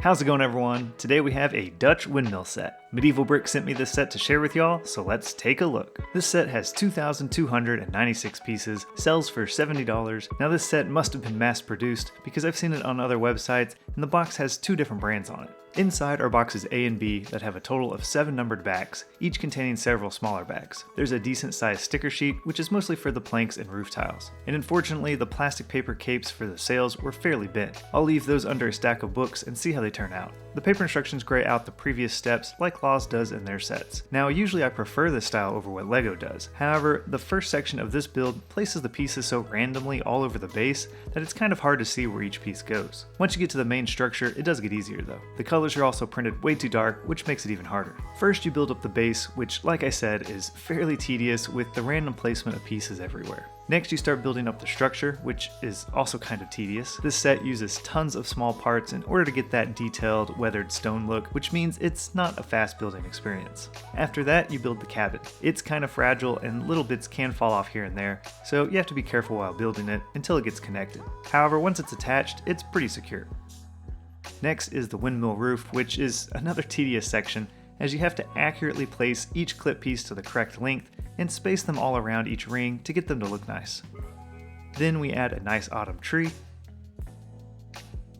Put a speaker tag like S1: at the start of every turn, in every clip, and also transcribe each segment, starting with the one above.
S1: How's it going, everyone? Today we have a Dutch Windmill set. MedievalBrick sent me this set to share with y'all, so let's take a look. This set has 2,296 pieces, sells for $70. Now this set must have been mass produced because I've seen it on other websites and the box has two different brands on it. Inside are boxes A and B that have a total of 7 numbered backs, each containing several smaller backs. There's a decent sized sticker sheet, which is mostly for the planks and roof tiles. And unfortunately, the plastic paper capes for the sails were fairly bent. I'll leave those under a stack of books and see how they turn out. The paper instructions gray out the previous steps like Laws does in their sets. Now usually I prefer this style over what LEGO does. However, the first section of this build places the pieces so randomly all over the base that it's kind of hard to see where each piece goes. Once you get to the main structure, it does get easier though. The colors are also printed way too dark, which makes it even harder. First you build up the base, which like I said is fairly tedious with the random placement of pieces everywhere. Next you start building up the structure, which is also kind of tedious. This set uses tons of small parts in order to get that detailed, weathered stone look, which means it's not a fast building experience. After that, you build the cabin. It's kind of fragile and little bits can fall off here and there, so you have to be careful while building it until it gets connected. However, once it's attached, it's pretty secure. Next is the windmill roof, which is another tedious section, as you have to accurately place each clip piece to the correct length and space them all around each ring to get them to look nice. Then we add a nice autumn tree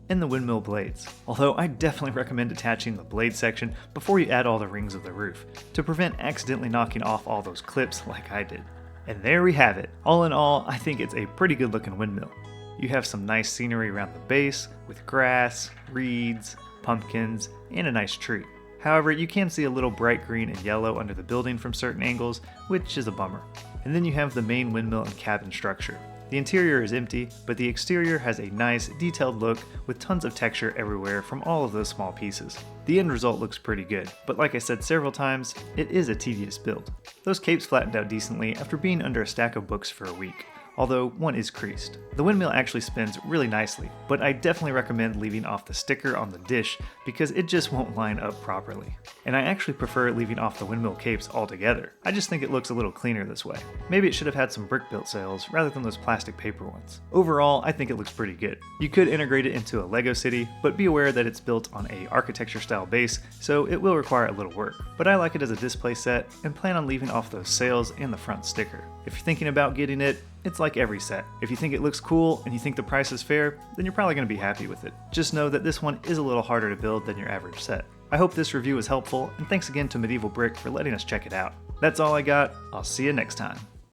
S1: and the windmill blades, although I definitely recommend attaching the blade section before you add all the rings of the roof, to prevent accidentally knocking off all those clips like I did. And there we have it. All in all, I think it's a pretty good looking windmill. You have some nice scenery around the base with grass, reeds, pumpkins, and a nice tree. However, you can see a little bright green and yellow under the building from certain angles, which is a bummer. And then you have the main windmill and cabin structure. The interior is empty, but the exterior has a nice, detailed look with tons of texture everywhere from all of those small pieces. The end result looks pretty good, but like I said several times, it is a tedious build. Those capes flattened out decently after being under a stack of books for a week, although one is creased. The windmill actually spins really nicely, but I definitely recommend leaving off the sticker on the dish because it just won't line up properly. And I actually prefer leaving off the windmill capes altogether. I just think it looks a little cleaner this way. Maybe it should have had some brick built sails rather than those plastic paper ones. Overall, I think it looks pretty good. You could integrate it into a LEGO city, but be aware that it's built on a architecture style base, so it will require a little work. But I like it as a display set and plan on leaving off those sails and the front sticker. If you're thinking about getting it, it's like every set. If you think it looks cool and you think the price is fair, then you're probably going to be happy with it. Just know that this one is a little harder to build than your average set. I hope this review was helpful, and thanks again to MedievalBrick for letting us check it out. That's all I got. I'll see you next time.